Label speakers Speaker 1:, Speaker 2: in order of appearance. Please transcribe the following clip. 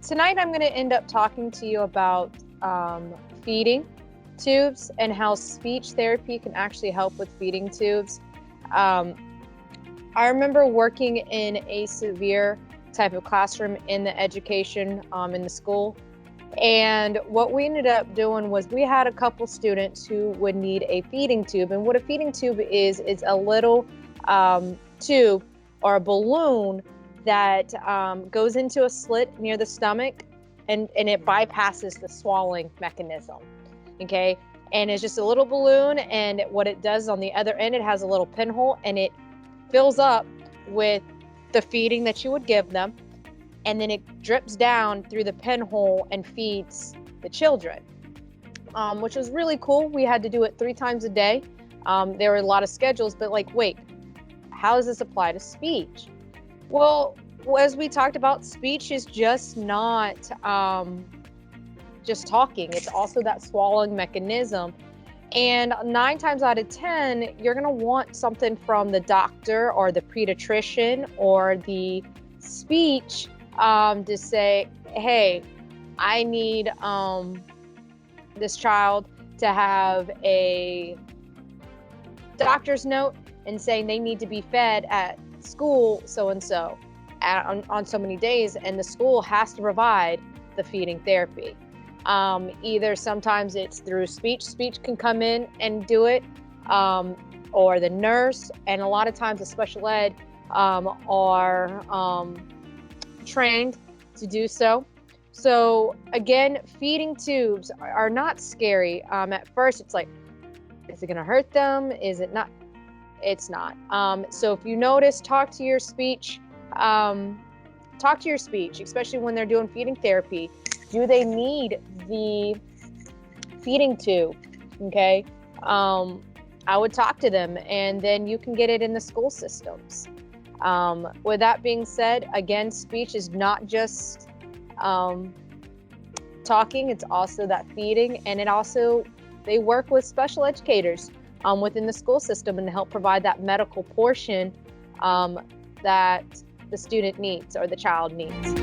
Speaker 1: tonight I'm going to end up talking to you about feeding tubes and how speech therapy can actually help with feeding tubes. I remember working in a severe type of classroom in the education in the school. And what we ended up doing was we had a couple students who would need a feeding tube. And what a feeding tube is a little tube or a balloon that goes into a slit near the stomach, and it bypasses the swallowing mechanism, okay? And it's just a little balloon, and what it does on the other end, it has a little pinhole, and it fills up with the feeding that you would give them, and then it drips down through the pinhole and feeds the children, which was really cool. We had to do it 3 times a day. There were a lot of schedules, but like, wait, how does this apply to speech? Well, as we talked about, speech is just not just talking. It's also that swallowing mechanism. And 9 times out of 10, you're going to want something from the doctor or the pediatrician or the speech to say, hey, I need this child to have a doctor's note and saying they need to be fed at school so-and-so on so many days, and the school has to provide the feeding therapy. Either sometimes it's through speech can come in and do it, or the nurse, and a lot of times the special ed are trained to do so. So again, feeding tubes are not scary. At first it's like, is it going to hurt them? Is it not? It's not. So if you notice, talk to your speech, especially when they're doing feeding therapy. Do they need the feeding tube? Okay. I would talk to them, and then you can get it in the school systems. With that being said, again, speech is not just talking, it's also that feeding, and they work with special educators within the school system and help provide that medical portion that the student needs or the child needs.